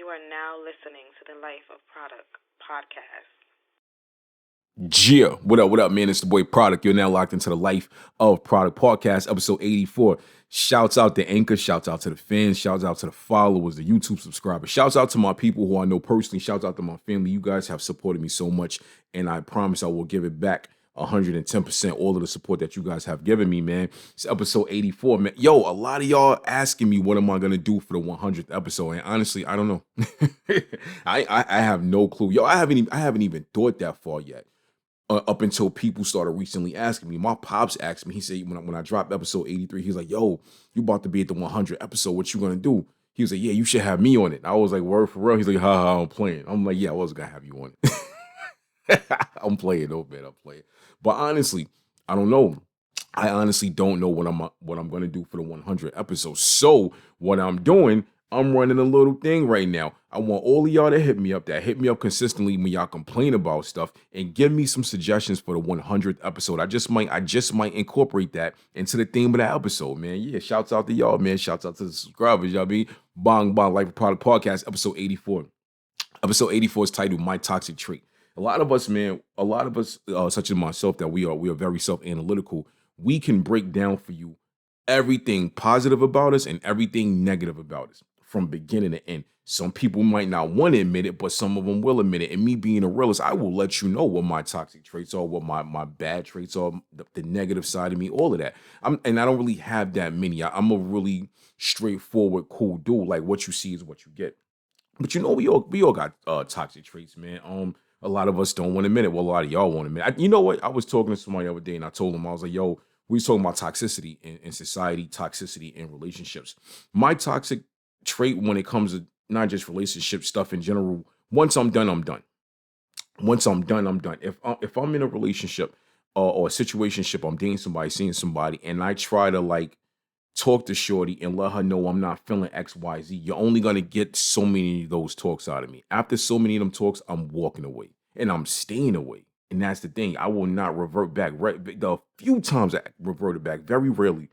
are now listening to the Life of Produk Podcast. Yeah, what up, man? It's the boy Product. You're now locked into the Life of Produk Podcast, episode 84. Shouts out to Anchor, shouts out to the fans, shouts out to the followers, the YouTube subscribers, shouts out to my people who I know personally, shouts out to my family. You guys have supported me so much, and I promise I will give it back 110%, all of the support that you guys have given me, man. It's episode 84, man. Yo, a lot of y'all asking me what am I gonna do for the 100th episode, and honestly, I don't know. I have no clue. Yo, I haven't even thought that far yet. Up until people started recently asking me. My pops asked me, he said, when I dropped episode 83, he's like, yo, you about to be at the 100 episode, what you gonna do? He was like, yeah, you should have me on it. I was like, word for real? He's like, I'm playing. I'm like, yeah, I was gonna have you on it. I'm playing, though, man, I'm playing. But honestly, I don't know. I honestly don't know what I'm gonna do for the 100 episodes. So what I'm doing, I'm running a little thing right now. I want all of y'all to hit me up consistently when y'all complain about stuff and give me some suggestions for the 100th episode. I just might incorporate that into the theme of that episode, man. Yeah, shouts out to y'all, man. Shouts out to the subscribers, y'all be bong Life of Produk Podcast, episode 84. Episode 84 is titled My Toxic Trait. A lot of us, man, such as myself, that we are very self-analytical. We can break down for you everything positive about us and everything negative about us from beginning to end. Some people might not want to admit it, but some of them will admit it. And me being a realist, I will let you know what my toxic traits are, what my bad traits are, the negative side of me, all of that. And I don't really have that many. I'm a really straightforward, cool dude. Like, what you see is what you get. But you know, we all got toxic traits, man. A lot of us don't want to admit it. Well, a lot of y'all won't admit it. You know what? I was talking to somebody the other day, and I told him, I was like, yo, we was talking about toxicity in society, toxicity in relationships. My toxic trait when it comes to not just relationship stuff in general, once I'm done, I'm done. Once I'm done, I'm done. If I'm in a relationship or a situationship, I'm dating somebody, seeing somebody, and I try to like talk to shorty and let her know I'm not feeling XYZ, you're only going to get so many of those talks out of me. After so many of them talks, I'm walking away and I'm staying away. And that's the thing. I will not revert back. Right? The few times I reverted back, very rarely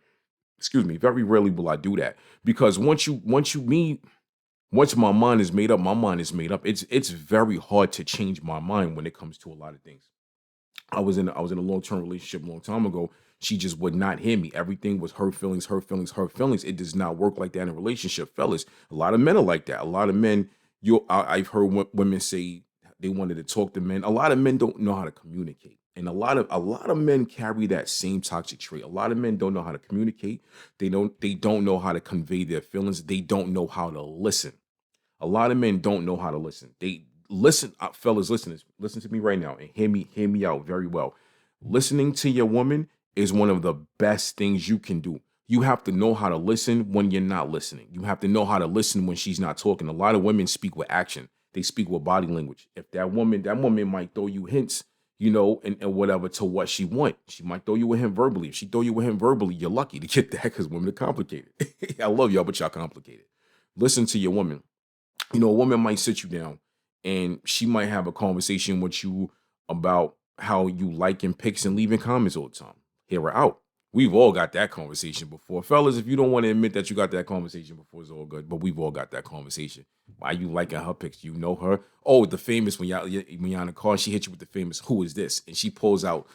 will I do that. Because once my mind is made up, my mind is made up. It's very hard to change my mind when it comes to a lot of things. I was in a long-term relationship a long time ago. She just would not hear me. Everything was her feelings, her feelings, her feelings. It does not work like that in a relationship, fellas. A lot of men are like that. A lot of men, I've heard women say they wanted to talk to men. A lot of men don't know how to communicate. And a lot of men carry that same toxic trait. A lot of men don't know how to communicate. They don't know how to convey their feelings. They don't know how to listen. A lot of men don't know how to listen. They listen, fellas, listen to me right now and hear me out very well. Listening to your woman is one of the best things you can do. You have to know how to listen when you're not listening. You have to know how to listen when she's not talking. A lot of women speak with action. They speak with body language. If that woman might throw you hints, and whatever to what she want. She might throw you a hint verbally. If she throw you a hint verbally, you're lucky to get that because women are complicated. I love y'all, but y'all complicated. Listen to your woman. A woman might sit you down and she might have a conversation with you about how you liking pics and leaving comments all the time. Hear her out. We've all got that conversation before. Fellas, if you don't want to admit that you got that conversation before, it's all good. But we've all got that conversation. Why you liking her pics? You know her? Oh, the famous, when y'all in the car, she hits you with the famous, who is this? And she pulls out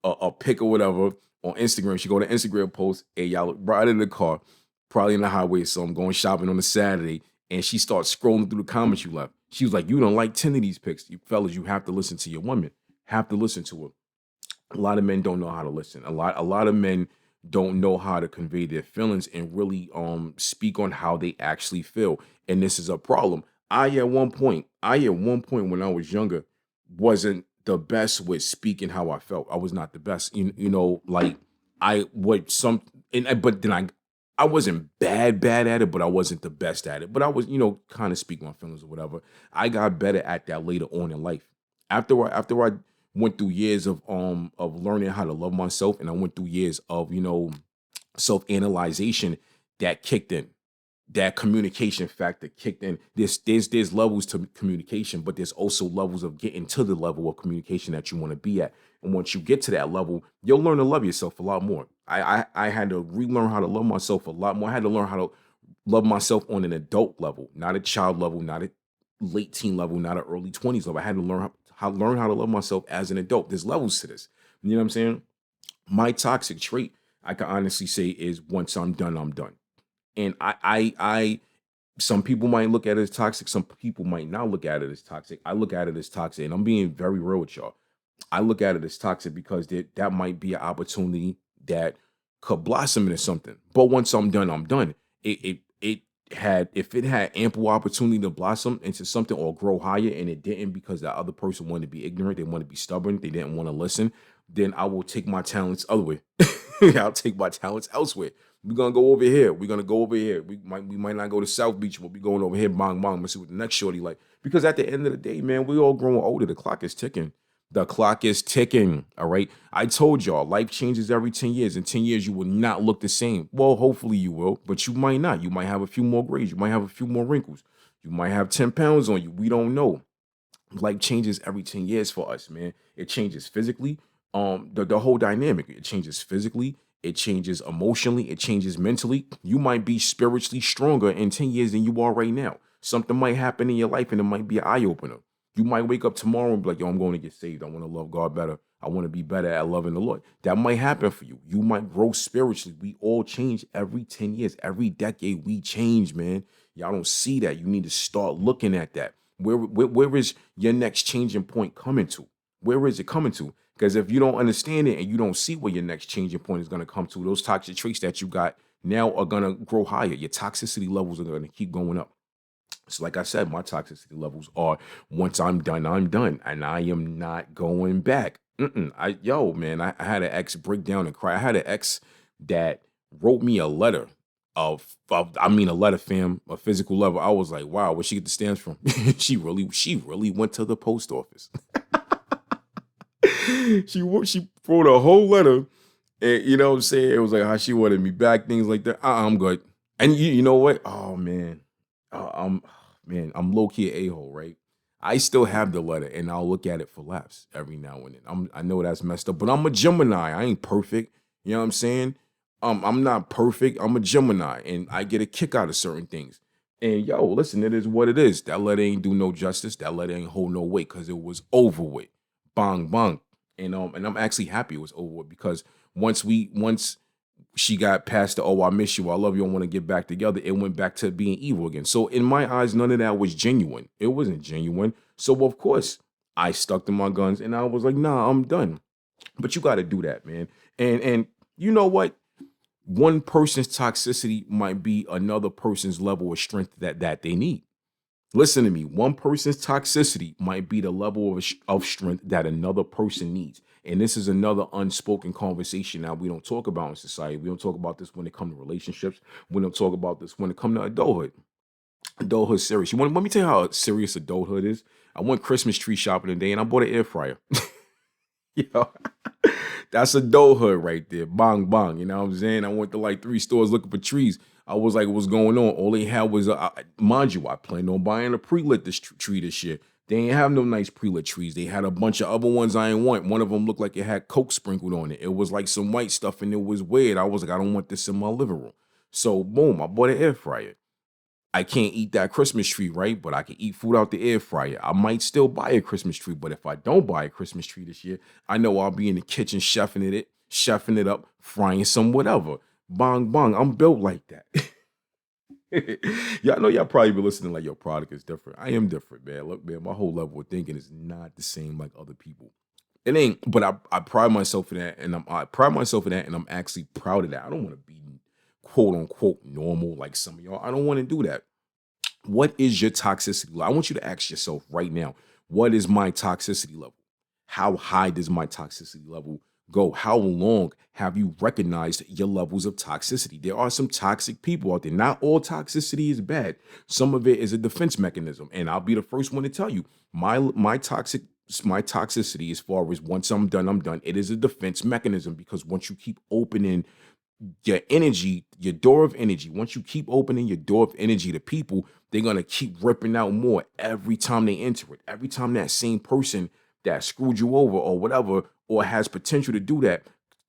a pic or whatever on Instagram. She go to Instagram post, hey, y'all right in the car, probably in the highway, so I'm going shopping on a Saturday. And she starts scrolling through the comments you left. She was like, you don't like 10 of these pics. You fellas, you have to listen to your woman. Have to listen to her. A lot of men don't know how to listen. A lot of men don't know how to convey their feelings and really speak on how they actually feel. And this is a problem. I at one point when I was younger wasn't the best with speaking how I felt. I was not the best. Like I would but then I wasn't bad at it, but I wasn't the best at it. But I was, kind of speak my feelings or whatever. I got better at that later on in life. After I went through years of learning how to love myself, and I went through years of, self-analyzation that kicked in. That communication factor kicked in. There's levels to communication, but there's also levels of getting to the level of communication that you want to be at. And once you get to that level, you'll learn to love yourself a lot more. I had to relearn how to love myself a lot more. I had to learn how to love myself on an adult level, not a child level, not a late teen level, not an early 20s level. I had to learn how to love myself as an adult. There's levels to this. You know what I'm saying? My toxic trait, I can honestly say, is once I'm done, I'm done. And some people might look at it as toxic. Some people might not look at it as toxic. I look at it as toxic, and I'm being very real with y'all. I look at it as toxic because that might be an opportunity that could blossom into something. But once I'm done, I'm done. If it had ample opportunity to blossom into something or grow higher, and it didn't because that other person wanted to be ignorant, they want to be stubborn, they didn't want to listen, then I will take my talents other way. I'll take my talents elsewhere. We're gonna go over here. We're gonna go over here. We might not go to South Beach, but we going over here, bong bong. Let's see what the next shorty like. Because at the end of the day, man, we all growing older. The clock is ticking. The clock is ticking. All right. I told y'all, life changes every 10 years. In 10 years, you will not look the same. Well, hopefully you will, but you might not. You might have a few more grades. You might have a few more wrinkles. You might have 10 pounds on you. We don't know. Life changes every 10 years for us, man. It changes physically. The whole dynamic. It changes physically. It changes emotionally. It changes mentally. You might be spiritually stronger in 10 years than you are right now. Something might happen in your life and it might be an eye opener. You might wake up tomorrow and be like, yo, I'm going to get saved. I want to love God better. I want to be better at loving the Lord. That might happen for you. You might grow spiritually. We all change every 10 years. Every decade we change, man. Y'all don't see that. You need to start looking at that. Where is your next changing point coming to? Where is it coming to? Because if you don't understand it and you don't see where your next changing point is going to come to, those toxic traits that you got now are going to grow higher. Your toxicity levels are going to keep going up. So like I said, my toxicity levels are once I'm done, and I am not going back. I had an ex break down and cry. I had an ex that wrote me a letter a letter, fam, a physical level. I was like, wow, where she get the stamps from? She really went to the post office. She wrote a whole letter, and you know what I'm saying? It was like how she wanted me back, things like that. I'm good. And you know what? Oh man, I'm low key an a-hole, right? I still have the letter, and I'll look at it for laughs every now and then. I know that's messed up, but I'm a Gemini. I ain't perfect. You know what I'm saying? I'm not perfect. I'm a Gemini, and I get a kick out of certain things. And yo, listen, it is what it is. That letter ain't do no justice. That letter ain't hold no weight because it was over with. Bang bang. And I'm actually happy it was over with because once she got past the, oh, I miss you, I love you, I want to get back together, it went back to being evil again. So in my eyes, none of that was genuine. It wasn't genuine. So of course, I stuck to my guns and I was like, nah, I'm done. But you got to do that, man. And you know what? One person's toxicity might be another person's level of strength that they need. Listen to me. One person's toxicity might be the level of strength that another person needs. And this is another unspoken conversation now we don't talk about in society. We don't talk about this when it comes to relationships. We don't talk about this when it comes to adulthood. Adulthood serious. Let me tell you how serious adulthood is. I went Christmas tree shopping today and I bought an air fryer. Yo, that's adulthood right there. Bang, bang. You know what I'm saying? I went to like 3 stores looking for trees. I was like, what's going on? All they had was, mind you, I planned on buying a pre-lit tree this year. They ain't have no nice pre-lit trees. They had a bunch of other ones I ain't want. One of them looked like it had Coke sprinkled on it. It was like some white stuff and it was weird. I was like, I don't want this in my living room. So boom, I bought an air fryer. I can't eat that Christmas tree, right? But I can eat food out the air fryer. I might still buy a Christmas tree, but if I don't buy a Christmas tree this year, I know I'll be in the kitchen chefing it up, frying some whatever. Bang, bang. I'm built like that. Y'all know y'all probably be listening like your product is different. I am different, man. Look, man, my whole level of thinking is not the same like other people. It ain't, but I pride myself in that, and I'm actually proud of that. I don't want to be quote unquote normal like some of y'all. I don't want to do that. What is your toxicity level? I want you to ask yourself right now, what is my toxicity level? How high does my toxicity level go? How long have you recognized your levels of toxicity? There are some toxic people out there. Not all toxicity is bad. Some of it is a defense mechanism. And I'll be the first one to tell you, my toxicity, as far as once I'm done, it is a defense mechanism because once you keep opening your energy, your door of energy, once you keep opening your door of energy to people, they're going to keep ripping out more every time they enter it. Every time that same person that screwed you over or whatever, or has potential to do that,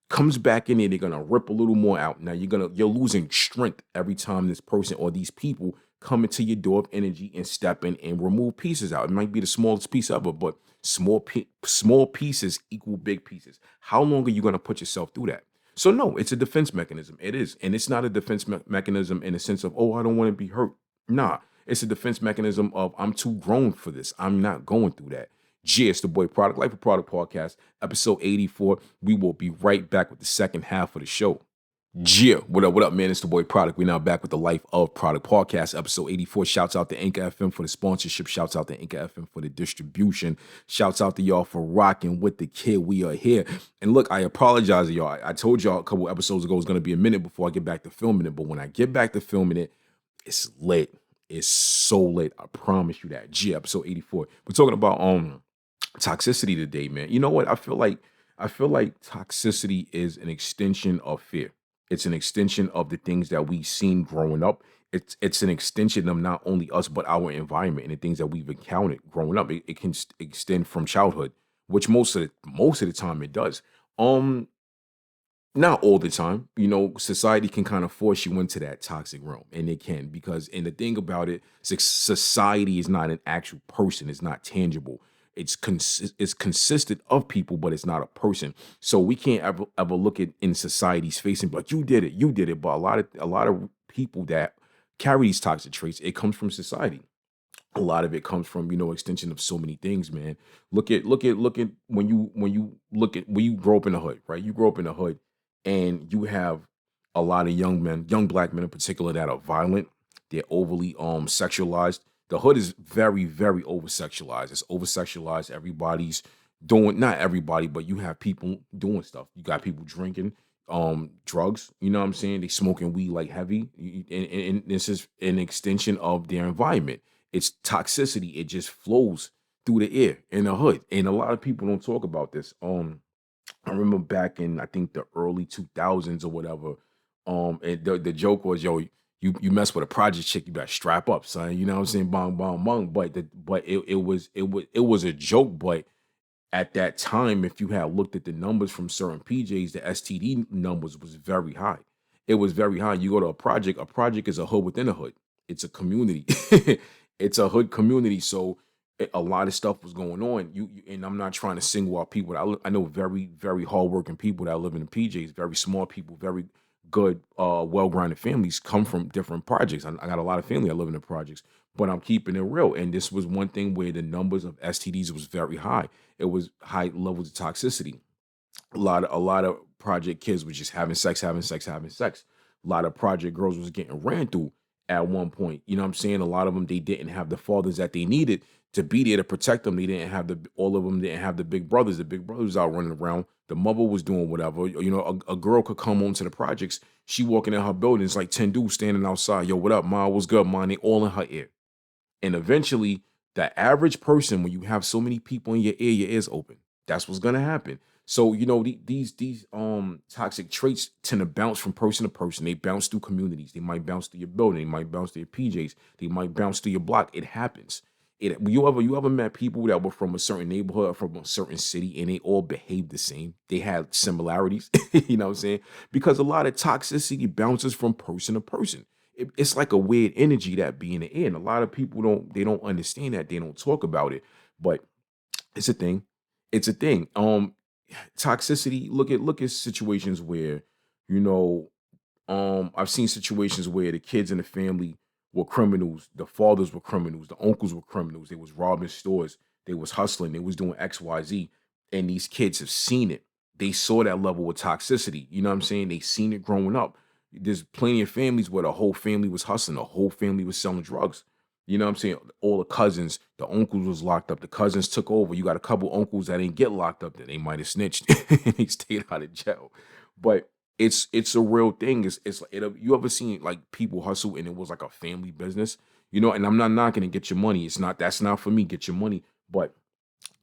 comes back in there, they're going to rip a little more out. Now you're losing strength every time this person or these people come into your door of energy and step in and remove pieces out. It might be the smallest piece ever, but small pieces equal big pieces. How long are you going to put yourself through that? So no, it's a defense mechanism. It is. And it's not a defense mechanism in the sense of, oh, I don't want to be hurt. Nah, it's a defense mechanism of, I'm too grown for this. I'm not going through that. It's the boy Product, Life of Product Podcast, episode 84. We will be right back with the second half of the show. What up, man? It's the boy Product. We're now back with the Life of Product Podcast, episode 84. Shouts out to Anchor FM for the sponsorship. Shouts out to Anchor FM for the distribution. Shouts out to y'all for rocking with the kid. We are here. And look, I apologize to y'all. I told y'all a couple episodes ago it was going to be a minute before I get back to filming it. But when I get back to filming it, it's lit. It's so lit. I promise you that. Episode 84. We're talking about toxicity today, man. You know what? I feel like toxicity is an extension of fear. It's an extension of the things that we've seen growing up. It's an extension of not only us, but our environment and the things that we've encountered growing up. It can extend from childhood, which most of the time it does. Not all the time. Society can kind of force you into that toxic realm, and it can, and the thing about it, society is not an actual person. It's not tangible. It's consisted of people, but it's not a person. So we can't ever look at in society's face and be like, you did it. But a lot of people that carry these toxic traits, it comes from society. A lot of it comes from, extension of so many things, man. Look at when you grow up in the hood, right? You grow up in the hood and you have a lot of young black men in particular, that are violent. They're overly sexualized. The hood is very, very over-sexualized. It's over-sexualized. Everybody's doing, not everybody, but you have people doing stuff. You got people drinking drugs. You know what I'm saying? They smoking weed like heavy. And this is an extension of their environment. It's toxicity. It just flows through the air in the hood. And a lot of people don't talk about this. I remember back in, I think, the early 2000s or whatever, and the joke was, yo, you mess with a project chick, you better strap up, son. You know what I'm saying? Bong, bong, bong. But it was a joke. But at that time, if you had looked at the numbers from certain PJs, the STD numbers was very high. It was very high. You go to a project is a hood within a hood. It's a community. It's a hood community. So a lot of stuff was going on. And I'm not trying to single out people. I know very, very hardworking people that live in the PJs, very smart people, very good, well-grounded families come from different projects. I got a lot of family that live in the projects, but I'm keeping it real. And this was one thing where the numbers of STDs was very high. It was high levels of toxicity. A lot of project kids were just having sex. A lot of project girls was getting ran through at one point. You know what I'm saying? A lot of them, they didn't have the fathers that they needed to be there to protect them. All of them didn't have the big brothers. The big brothers out running around. The mother was doing whatever. A girl could come home to the projects. She walking in her building, it's like 10 dudes standing outside. Yo, what up, ma? What's good, ma? They all in her ear. And eventually, the average person, when you have so many people in your ear, your ears open. That's what's gonna happen. So, these toxic traits tend to bounce from person to person. They bounce through communities. They might bounce through your building. They might bounce through your PJs. They might bounce through your block. It happens. You ever met people that were from a certain neighborhood or from a certain city and they all behaved the same? They had similarities, you know what I'm saying? Because a lot of toxicity bounces from person to person. It's like a weird energy that be in the air. And a lot of people don't understand that. They don't talk about it, but it's a thing. It's a thing. Toxicity. Look at situations where, I've seen situations where the kids in the family were criminals, the fathers were criminals, the uncles were criminals. They was robbing stores, they was hustling, they was doing XYZ, and these kids have seen it. They saw that level of toxicity. You know what I'm saying? They seen it growing up. There's plenty of families where the whole family was hustling, the whole family was selling drugs. You know what I'm saying? All the cousins, the uncles was locked up. The cousins took over. You got a couple uncles that didn't get locked up that they might have snitched and they stayed out of jail. But it's a real thing. You ever seen like people hustle and it was like a family business, and I'm not knocking and get your money. That's not for me. Get your money. But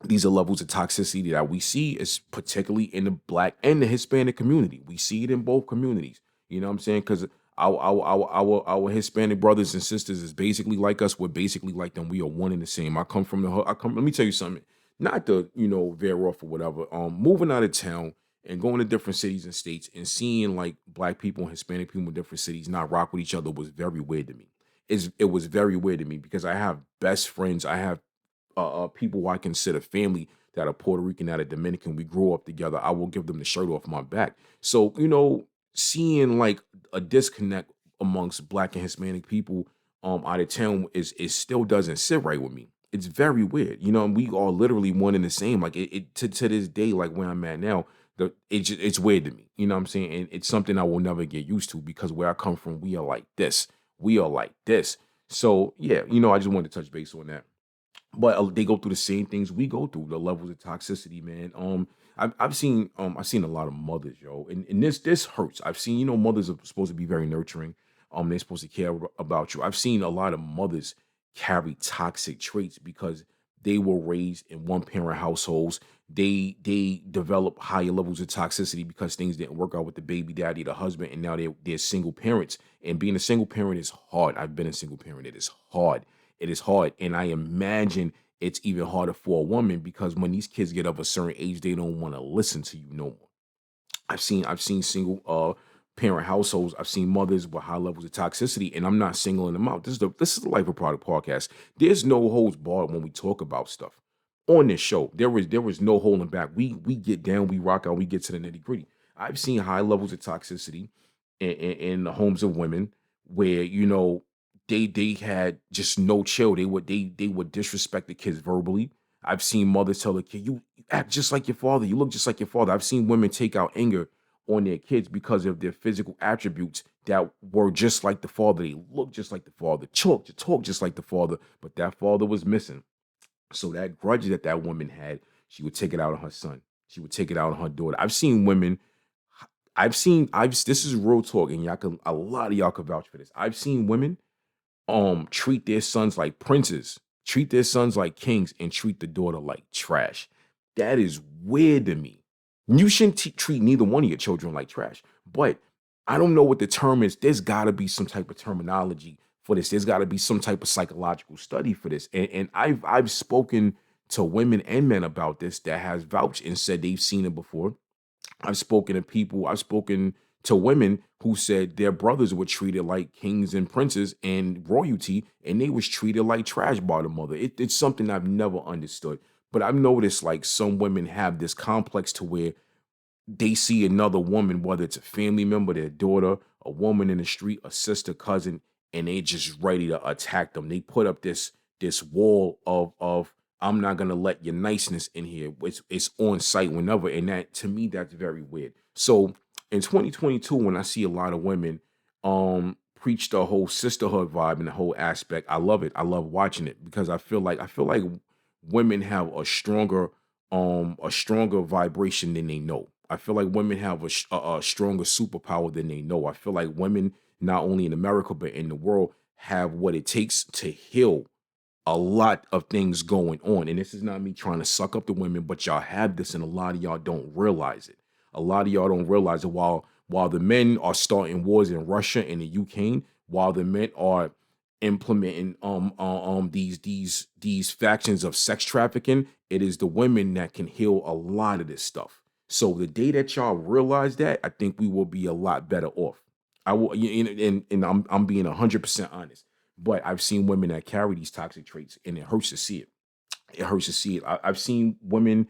these are levels of toxicity that we see, is particularly in the Black and the Hispanic community. We see it in both communities. You know what I'm saying? Because our Hispanic brothers and sisters is basically like us. We're basically like them. We are one and the same. I come from the hood. Let me tell you something. Not to, veer off or whatever. Moving out of town and going to different cities and states and seeing like Black people and Hispanic people in different cities not rock with each other was very weird to me. it was very weird to me because I have best friends. I have people who I consider family that are Puerto Rican, that are Dominican. We grew up together. I will give them the shirt off my back. So, seeing like a disconnect amongst Black and Hispanic people out of town is still doesn't sit right with me. It's very weird. And we are literally one and the same. Like it to this day, like where I'm at now, it's weird to me. You know what I'm saying? And it's something I will never get used to because where I come from, we are like this. We are like this. So yeah, I just wanted to touch base on that. But they go through the same things we go through, the levels of toxicity, man. I've seen a lot of mothers, yo, and this hurts. I've seen, mothers are supposed to be very nurturing. They're supposed to care about you. I've seen a lot of mothers carry toxic traits because they were raised in one parent households. They develop higher levels of toxicity because things didn't work out with the baby daddy, the husband, and now they're single parents. And being a single parent is hard. I've been a single parent. It is hard. It is hard. And I imagine it's even harder for a woman because when these kids get of a certain age, they don't want to listen to you no more. I've seen single parent households. I've seen mothers with high levels of toxicity, and I'm not singling them out. This is the Life of Product Podcast. There's no holds barred when we talk about stuff on this show. There was no holding back. We get down, we rock out, we get to the nitty gritty. I've seen high levels of toxicity in the homes of women where they had just no chill. They would disrespect the kids verbally. I've seen mothers tell the kid, "You act just like your father. You look just like your father." I've seen women take out anger on their kids because of their physical attributes that were just like the father. They look just like the father, talk just like the father, but that father was missing. So that grudge that woman had, she would take it out on her son. She would take it out on her daughter. I've seen women. This is real talk, and a lot of y'all can vouch for this. I've seen women treat their sons like princes, treat their sons like kings, and treat the daughter like trash. That is weird to me. You shouldn't treat neither one of your children like trash. But I don't know what the term is. There's got to be some type of terminology for this. There's got to be some type of psychological study for this. And I've spoken to women and men about this that has vouched and said they've seen it before. I've spoken to women who said their brothers were treated like kings and princes and royalty, and they was treated like trash by the mother. It's something I've never understood. But I've noticed like some women have this complex to where they see another woman, whether it's a family member, their daughter, a woman in the street, a sister, cousin, and they just ready to attack them. They put up this wall of I'm not gonna let your niceness in here. It's on site whenever, and that to me that's very weird. So in 2022, when I see a lot of women preach the whole sisterhood vibe and the whole aspect, I love it. I love watching it because I feel like women have a stronger vibration than they know. I feel like women have a stronger superpower than they know. I feel like women, not only in America but in the world, have what it takes to heal a lot of things going on. And this is not me trying to suck up the women, but y'all have this, and a lot of y'all don't realize it. A lot of y'all don't realize it. While the men are starting wars in Russia and the Ukraine, while the men are implementing these factions of sex trafficking, it is the women that can heal a lot of this stuff. So the day that y'all realize that, I think we will be a lot better off. I will, and I'm being 100% honest. But I've seen women that carry these toxic traits, and it hurts to see it. It hurts to see it. I've seen women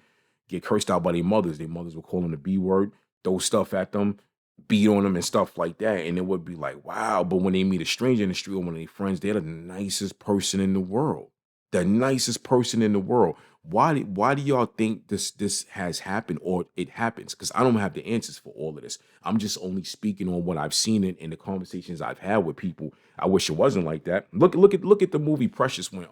get cursed out by their mothers. Their mothers will call them the B word, throw stuff at them, beat on them and stuff like that. And it would be like, wow. But when they meet a stranger in the street or one of their friends, they're the nicest person in the world. The nicest person in the world. Why do y'all think this has happened or it happens? Because I don't have the answers for all of this. I'm just only speaking on what I've seen in the conversations I've had with people. I wish it wasn't like that. Look at the movie Precious when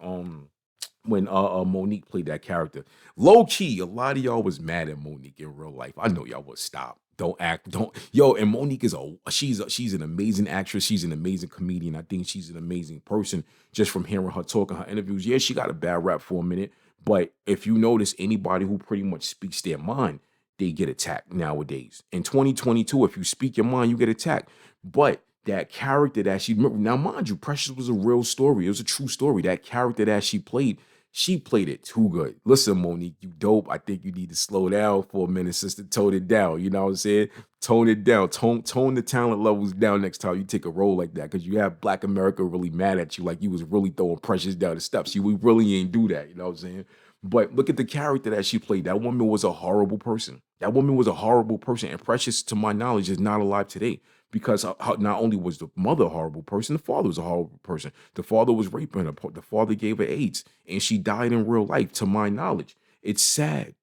Monique played that character. Low key, a lot of y'all was mad at Monique in real life. I know y'all would stop. Don't act. Don't yo. And Monique she's an amazing actress. She's an amazing comedian. I think she's an amazing person. Just from hearing her talk in her interviews, yeah, she got a bad rap for a minute. But if you notice, anybody who pretty much speaks their mind, they get attacked nowadays. In 2022, if you speak your mind, you get attacked. But that character that she now, mind you, Precious was a real story. It was a true story. That character that she played, She played it too good. Listen, Monique, you dope. I think you need to slow down for a minute, sister. Tone it down. You know what I'm saying? Tone it down. Tone the talent levels down next time you take a role like that. Because you have Black America really mad at you, like you was really throwing Precious down the steps. We really ain't do that. You know what I'm saying? But look at the character that she played. That woman was a horrible person. That woman was a horrible person. And Precious, to my knowledge, is not alive today because not only was the mother a horrible person, the father was a horrible person. The father was raping her. The father gave her AIDS, and she died in real life, to my knowledge. It's sad.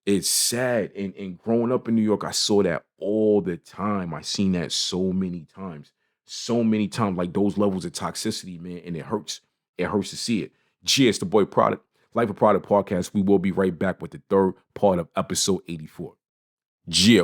It's sad. And growing up in New York, I saw that all the time. I seen that so many times. So many times, like those levels of toxicity, man, and it hurts. It hurts to see it. It's the boy Product. Life of Product Podcast. We will be right back with the third part of episode 84.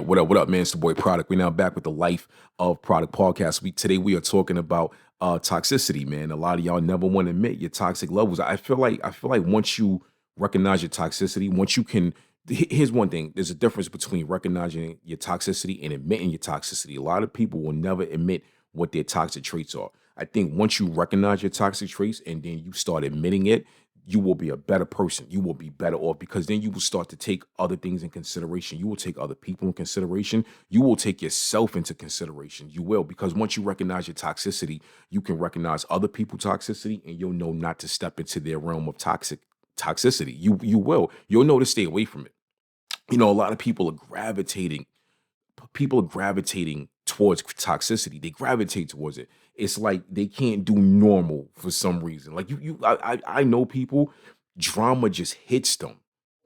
What up, man? It's the boy Product. We're now back with the Life of Product Podcast. Today we are talking about toxicity, man. A lot of y'all never want to admit your toxic levels. I feel like once you recognize your toxicity, once you can, here's one thing. There's a difference between recognizing your toxicity and admitting your toxicity. A lot of people will never admit what their toxic traits are. I think once you recognize your toxic traits and then you start admitting it, you will be a better person. You will be better off because then you will start to take other things in consideration. You will take other people in consideration. You will take yourself into consideration. You will, because once you recognize your toxicity, you can recognize other people's toxicity and you'll know not to step into their realm of toxicity. You'll know to stay away from it. You know, a lot of people are gravitating towards toxicity. They gravitate towards it. It's like they can't do normal for some reason. Like I know people, drama just hits them.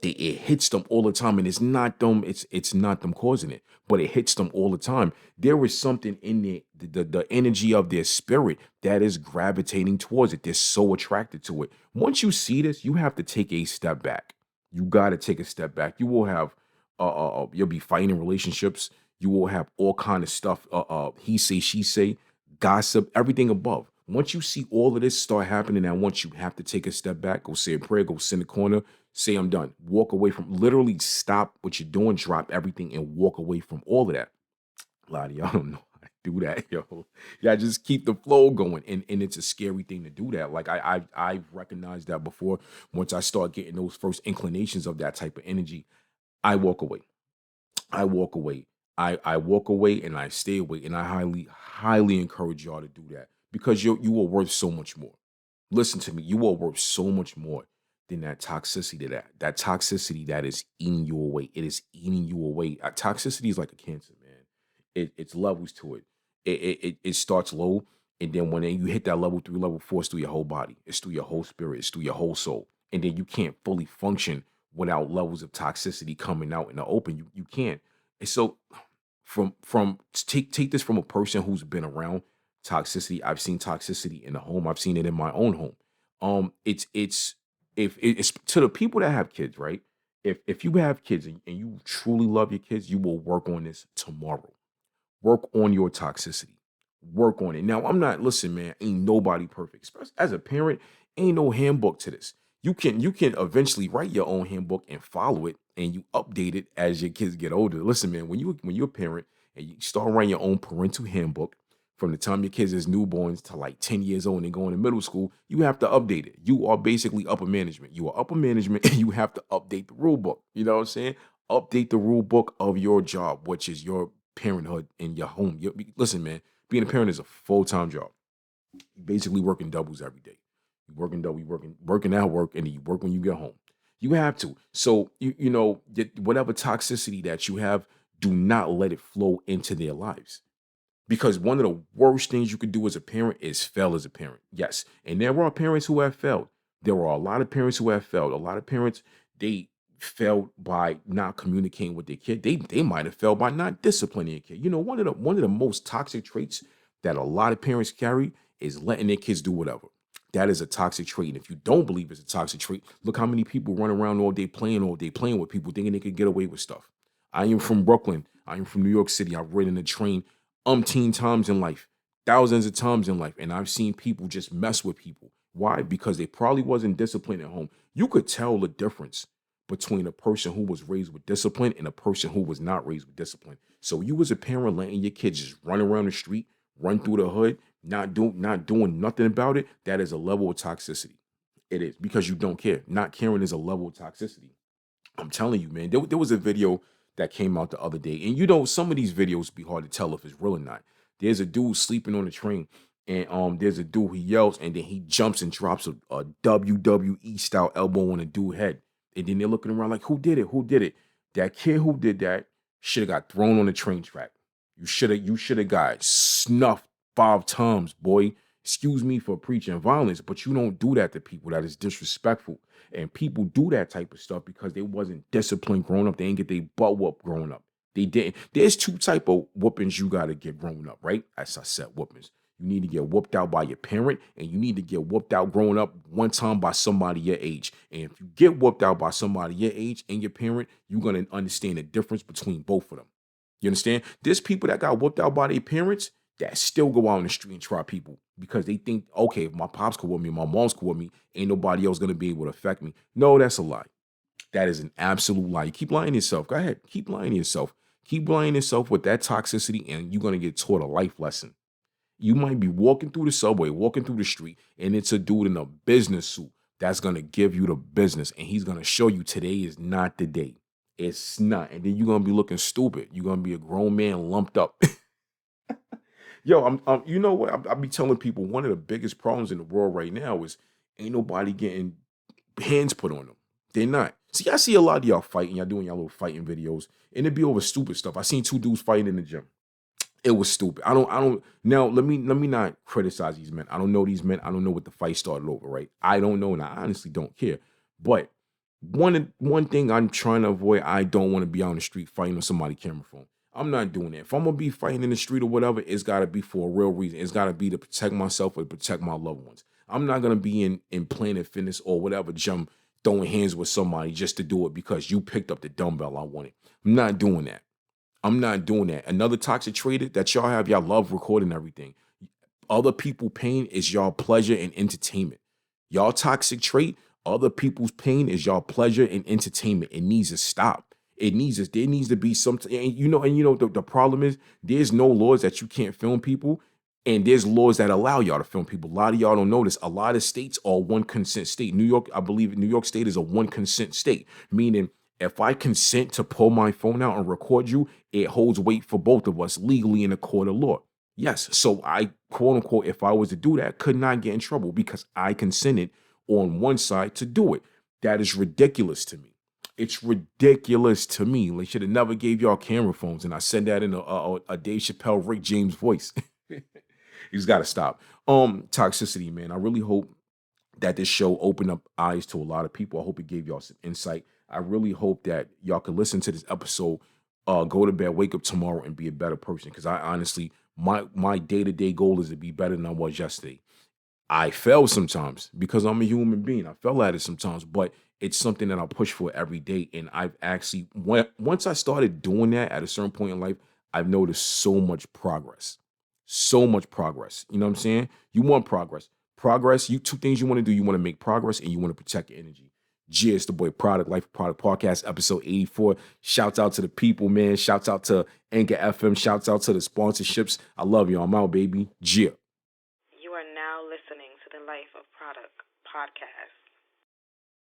It hits them all the time, and it's not them. It's not them causing it, but it hits them all the time. There is something in the energy of their spirit that is gravitating towards it. They're so attracted to it. Once you see this, you have to take a step back. You got to take a step back. You will have you'll be fighting in relationships. You will have all kind of stuff. He say, she say, gossip, everything above. Once you see all of this start happening, and once you have to take a step back, go say a prayer, go sit in the corner, say I'm done. Walk away from, literally stop what you're doing, drop everything, and walk away from all of that. A lot of y'all don't know how to do that, yo. Y'all just keep the flow going, and it's a scary thing to do that. Like I've recognized that before. Once I start getting those first inclinations of that type of energy, I walk away. I walk away. I walk away and I stay away. And I highly encourage y'all to do that because you are worth so much more. Listen to me. You are worth so much more than that toxicity, that toxicity that is eating you away. It is eating you away. Toxicity is like a cancer, man. It's levels to it. It starts low. And then when you hit that level 3, level 4, it's through your whole body. It's through your whole spirit. It's through your whole soul. And then you can't fully function without levels of toxicity coming out in the open. You can't. And so take this from a person who's been around toxicity. I've seen toxicity in the home. I've seen it in my own home. It's if it's to the people that have kids, right? If you have kids and you truly love your kids, you will work on this tomorrow. Work on your toxicity. Work on it. Now, listen, man, ain't nobody perfect. Especially as a parent, ain't no handbook to this. You can eventually write your own handbook and follow it, and you update it as your kids get older. Listen, man, when you're a parent and you start writing your own parental handbook from the time your kids is newborns to like 10 years old and going to middle school, you have to update it. You are basically upper management. You are upper management and you have to update the rule book. You know what I'm saying? Update the rule book of your job, which is your parenthood in your home. Listen, man, being a parent is a full-time job. You're basically working doubles every day. You're working double, working at work, and then you work when you get home. You have to. So you know, whatever toxicity that you have, do not let it flow into their lives. Because one of the worst things you could do as a parent is fail as a parent. Yes. And there are parents who have failed. There are a lot of parents who have failed. A lot of parents, they failed by not communicating with their kid. They might have failed by not disciplining a kid. You know, one of the most toxic traits that a lot of parents carry is letting their kids do whatever. That is a toxic trait. And if you don't believe it's a toxic trait, look how many people run around all day playing with people thinking they could get away with stuff. I am from Brooklyn. I am from New York City. I've ridden a train umpteen times in life, thousands of times in life. And I've seen people just mess with people. Why? Because they probably wasn't disciplined at home. You could tell the difference between a person who was raised with discipline and a person who was not raised with discipline. So you as a parent letting your kids just run around the street, run through the hood, not doing nothing about it, that is a level of toxicity. It is because you don't care. Not caring is a level of toxicity. I'm telling you, man. There was a video that came out the other day, and some of these videos be hard to tell if it's real or not. There's a dude sleeping on the train, and there's a dude who yells, and then he jumps and drops a WWE style elbow on a dude's head, and then they're looking around like, who did it? Who did it? That kid who did that should have got thrown on the train track. You should have got snuffed 5 times, boy. Excuse me for preaching violence, but you don't do that to people. That is disrespectful. And people do that type of stuff because they wasn't disciplined growing up. They didn't get their butt whooped growing up. They didn't. There's 2 type of whoopings you got to get growing up, right? As I said, whoopings. You need to get whooped out by your parent, and you need to get whooped out growing up one time by somebody your age. And if you get whooped out by somebody your age and your parent, you're going to understand the difference between both of them. You understand? There's people that got whooped out by their parents that still go out in the street and try people because they think, okay, if my pops could whoop me, my mom's could whoop me, ain't nobody else going to be able to affect me. No, that's a lie. That is an absolute lie. You keep lying to yourself. Go ahead. Keep lying to yourself. Keep lying to yourself with that toxicity, and you're going to get taught a life lesson. You might be walking through the subway, walking through the street, and it's a dude in a business suit that's going to give you the business, and he's going to show you today is not the day. It's not. And then you're going to be looking stupid. You're going to be a grown man lumped up. Yo, you know what? I be telling people one of the biggest problems in the world right now is ain't nobody getting hands put on them. They're not. See, I see a lot of y'all fighting. Y'all doing y'all little fighting videos, and it be over stupid stuff. I seen 2 dudes fighting in the gym. It was stupid. I don't. Now, let me not criticize these men. I don't know these men. I don't know what the fight started over, right? I don't know, and I honestly don't care. But one thing I'm trying to avoid, I don't want to be out on the street fighting on somebody's camera phone. I'm not doing that. If I'm going to be fighting in the street or whatever, it's got to be for a real reason. It's got to be to protect myself or to protect my loved ones. I'm not going to be in Planet Fitness or whatever gym throwing hands with somebody just to do it because you picked up the dumbbell I wanted. I'm not doing that. I'm not doing that. Another toxic trait that y'all have, y'all love recording everything. Other people's pain is y'all pleasure and entertainment. Y'all toxic trait, other people's pain is y'all pleasure and entertainment. It needs to stop. There needs to be something, and the problem is there's no laws that you can't film people, and there's laws that allow y'all to film people. A lot of y'all don't know this. A lot of states are one consent state. New York, I believe New York State is a one consent state, meaning if I consent to pull my phone out and record you, it holds weight for both of us legally in a court of law. Yes, so I, quote unquote, if I was to do that, could not get in trouble because I consented on one side to do it. That is ridiculous to me. It's ridiculous to me. They should have never gave y'all camera phones, and I said that in a Dave Chappelle, Rick James voice. He's got to stop. Toxicity, man. I really hope that this show opened up eyes to a lot of people. I hope it gave y'all some insight. I really hope that y'all could listen to this episode, go to bed, wake up tomorrow, and be a better person. Because I honestly, my day-to-day goal is to be better than I was yesterday. I fail sometimes because I'm a human being. I fell at it sometimes, but it's something that I push for every day. And I've actually, once I started doing that at a certain point in life, I've noticed so much progress. So much progress. You know what I'm saying? You want progress. Progress, 2 things you want to do. You want to make progress and you want to protect your energy. It's the boy Product, Life of Produk Podcast, episode 84. Shouts out to the people, man. Shouts out to Anchor FM. Shouts out to the sponsorships. I love you. I'm out, baby. You are now listening to the Life of Produk Podcast.